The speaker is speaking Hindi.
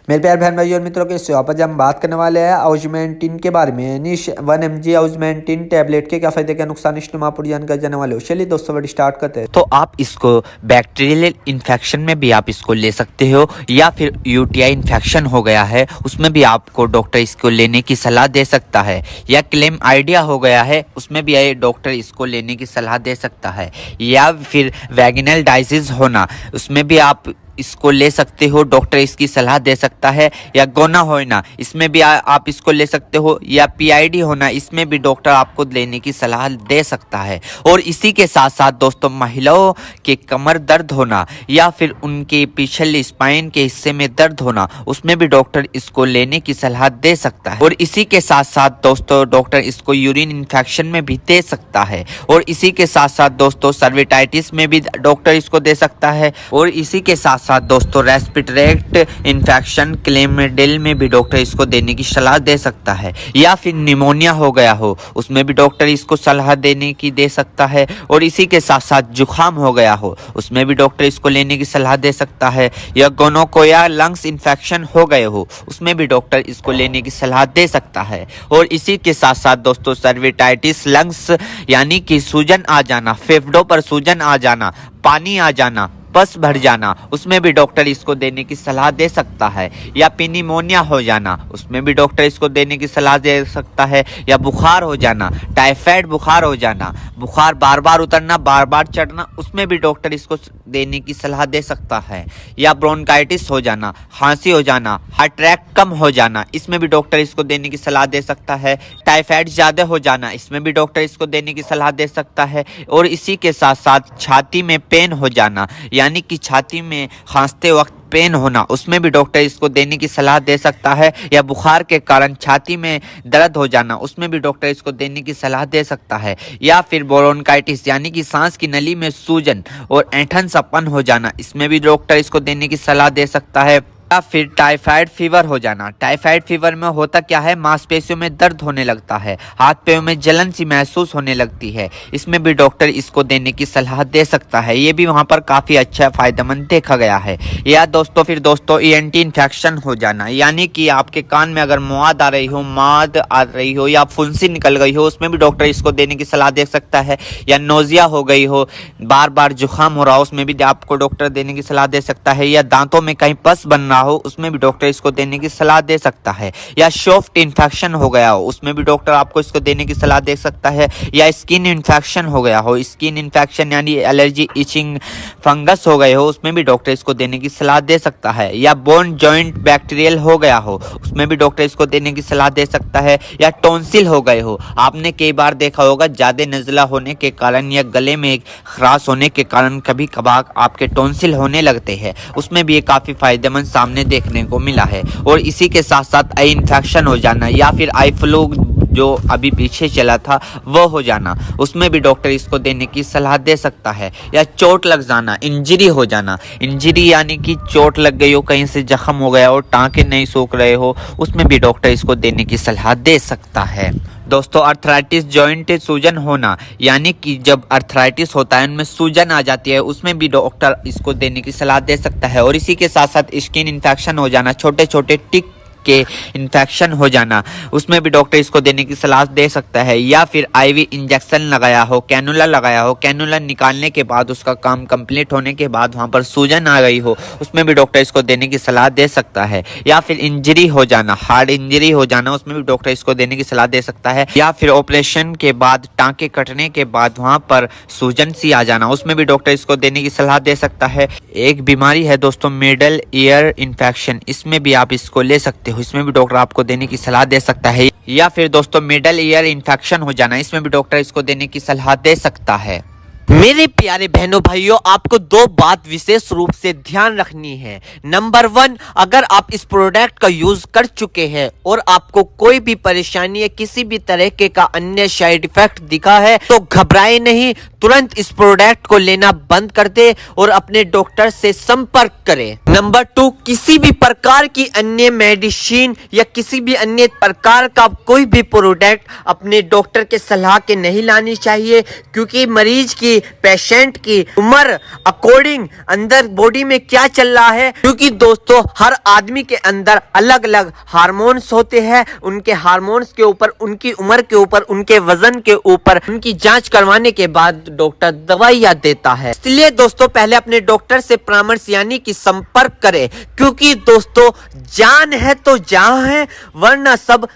मेरे प्यारे बहन भाइयों और मित्रों के इस आज हम बात करने वाले हैं ऑगमेंटिन के बारे में। यानी 1 mg ऑगमेंटिन टैबलेट के क्या फायदे क्या नुकसान इस में आपको जानकारी जाने वाले हो। चलिए दोस्तों वीडियो स्टार्ट करते हैं। तो आप इसको बैक्टीरियल इन्फेक्शन में भी आप इसको ले सकते हो, या फिर यूटीआई इन्फेक्शन हो गया है उसमें भी आपको डॉक्टर इसको लेने की सलाह दे सकता है, या क्लेम आइडिया हो गया है उसमें भी डॉक्टर इसको लेने की सलाह दे सकता है, या फिर वैगिनल डायसिस होना उसमें भी आप इसको ले सकते हो, डॉक्टर इसकी सलाह दे सकता है, या गोना होना इसमें भी आप इसको ले सकते हो, या पीआईडी होना इसमें भी डॉक्टर आपको लेने की सलाह दे सकता है। और इसी के साथ साथ दोस्तों महिलाओं के कमर दर्द होना या फिर उनके पिछले स्पाइन के हिस्से में दर्द होना उसमें भी डॉक्टर इसको लेने की सलाह दे सकता है। और इसी के साथ साथ दोस्तों डॉक्टर इसको यूरिन इन्फेक्शन में भी दे सकता है। और इसी के साथ साथ दोस्तों सर्विटाइटिस में भी डॉक्टर इसको दे सकता है। और इसी के साथ साथ दोस्तों रेस्पिरेटरी इन्फेक्शन क्लेमिडिल में भी डॉक्टर इसको देने की सलाह दे सकता है, या फिर निमोनिया हो गया हो उसमें भी डॉक्टर इसको सलाह देने की दे सकता है। और इसी के साथ साथ जुखाम हो गया हो उसमें भी डॉक्टर इसको लेने की सलाह दे सकता है, या गोनोकोया लंग्स इन्फेक्शन हो गए हो उसमें भी डॉक्टर इसको लेने की सलाह दे सकता है। और इसी के साथ साथ दोस्तों सर्विटाइटिस लंग्स यानी कि सूजन आ जाना, फेफड़ों पर सूजन आ जाना, पानी आ जाना, पस भर जाना उसमें भी डॉक्टर इसको देने की सलाह दे सकता है, या निमोनिया हो जाना उसमें भी डॉक्टर इसको देने की सलाह दे सकता है, या बुखार हो जाना, टाइफाइड बुखार हो जाना, बुखार बार बार उतरना बार बार चढ़ना उसमें भी डॉक्टर इसको देने की सलाह दे सकता है, या ब्रोंकाइटिस हो जाना, खांसी हो जाना, हार्ट अटैक कम हो जाना इसमें भी डॉक्टर इसको देने की सलाह दे सकता है, टाइफाइड ज़्यादा हो जाना इसमें भी डॉक्टर इसको देने की सलाह दे सकता है। और इसी के साथ साथ छाती में पेन हो जाना यानी कि छाती में खांसते वक्त पेन होना उसमें भी डॉक्टर इसको देने की सलाह दे सकता है, या बुखार के कारण छाती में दर्द हो जाना उसमें भी डॉक्टर इसको देने की सलाह दे सकता है, या फिर ब्रोंकाइटिस यानी कि सांस की नली में सूजन और ऐंठन सपन हो जाना इसमें भी डॉक्टर इसको देने की सलाह दे सकता है, या फिर टाइफाइड फीवर हो जाना। टाइफाइड फीवर में होता क्या है, मांसपेशियों में दर्द होने लगता है, हाथ पैरों में जलन सी महसूस होने लगती है, इसमें भी डॉक्टर इसको देने की सलाह दे सकता है। ये भी वहां पर काफी अच्छा फायदेमंद देखा गया है। या दोस्तों फिर दोस्तों ईएनटी इन्फेक्शन हो जाना यानी कि आपके कान में अगर मौद आ रही हो या फुंसी निकल गई हो उसमें भी डॉक्टर इसको देने की सलाह दे सकता है, या नोजिया हो गई हो, बार बार जुकाम हो रहा हो उसमें भी आपको डॉक्टर देने की सलाह दे सकता है, या दांतों में कहीं पस बन हो उसमें भी डॉक्टर इसको देने की सलाह दे सकता है, या सॉफ्ट इन्फेक्शन हो गया हो उसमें भी डॉक्टर आपको इसको देने की सलाह दे सकता है, या स्किन इन्फेक्शन हो गया हो, स्किन इन्फेक्शन यानी एलर्जी इचिंग फंगस हो गए हो उसमें भी डॉक्टर इसको देने की सलाह दे सकता है, या बोन जॉइंट बैक्टीरियल हो गया हो उसमें भी डॉक्टर इसको देने की सलाह दे सकता है, या टॉन्सिल हो गए हो। आपने कई बार देखा होगा ज्यादा नज़ला होने के कारण या गले में खराश होने के कारण कभी कभार आपके टॉन्सिल होने लगते हैं उसमें भी ये काफी फायदेमंद सामने देखने को मिला है। और इसी के साथ साथ आई इन्फेक्शन हो जाना या फिर आई फ्लू जो अभी पीछे चला था वो हो जाना उसमें भी डॉक्टर इसको देने की सलाह दे सकता है, या चोट लग जाना, इंजरी हो जाना, इंजरी यानी कि चोट लग गई हो, कहीं से जख्म हो गया हो, टांके नहीं सूख रहे हो उसमें भी डॉक्टर इसको देने की सलाह दे सकता है। दोस्तों अर्थराइटिस जॉइंट सूजन होना यानी कि जब अर्थराइटिस होता है उनमें सूजन आ जाती है उसमें भी डॉक्टर इसको देने की सलाह दे सकता है। और इसी के साथ साथ स्किन इन्फेक्शन हो जाना, छोटे छोटे टिक के इन्फेक्शन हो जाना उसमें भी डॉक्टर इसको देने की सलाह दे सकता है, या फिर आईवी इंजेक्शन लगाया हो, कैनुला लगाया हो, कैनुला निकालने के बाद उसका काम कंप्लीट होने के बाद वहां पर सूजन आ गई हो उसमें भी डॉक्टर इसको देने की सलाह दे सकता है, या फिर इंजरी हो जाना, हार्ड इंजरी हो जाना उसमें भी डॉक्टर इसको देने की सलाह दे सकता है, या फिर ऑपरेशन के बाद टांके कटने के बाद वहां पर सूजन सी आ जाना उसमें भी डॉक्टर इसको देने की सलाह दे सकता है। एक बीमारी है दोस्तों मिडल ईयर इन्फेक्शन, इसमें भी आप इसको ले सकते हो, इसमें भी डॉक्टर आपको देने की सलाह दे सकता है, या फिर दोस्तों मिडल ईयर इन्फेक्शन हो जाना इसमें भी डॉक्टर इसको देने की सलाह दे सकता है। मेरे प्यारे बहनों भाइयों आपको दो बात विशेष रूप से ध्यान रखनी है। नंबर 1, अगर आप इस प्रोडक्ट का यूज कर चुके हैं और आपको कोई भी परेशानी या किसी भी तरह के का अन्य साइड इफेक्ट दिखा है तो घबराए नहीं, तुरंत इस प्रोडक्ट को लेना बंद कर दे और अपने डॉक्टर से संपर्क करें। नंबर 2, किसी भी प्रकार की अन्य मेडिसिन या किसी भी अन्य प्रकार का कोई भी प्रोडक्ट अपने डॉक्टर के सलाह के नहीं लानी चाहिए, क्योंकि मरीज की कि पेशेंट की उम्र अकॉर्डिंग अंदर बॉडी में क्या चल रहा है, क्योंकि दोस्तों हर आदमी के अंदर अलग अलग हार्मोन्स होते हैं। उनके हार्मोन्स के ऊपर, उनकी उम्र के ऊपर, उनके वजन के ऊपर उनकी जांच करवाने के बाद डॉक्टर दवाइयां देता है। इसलिए दोस्तों पहले अपने डॉक्टर से परामर्श यानी कि संपर्क करें, क्योंकि दोस्तों जान है तो जहां है, वरना सब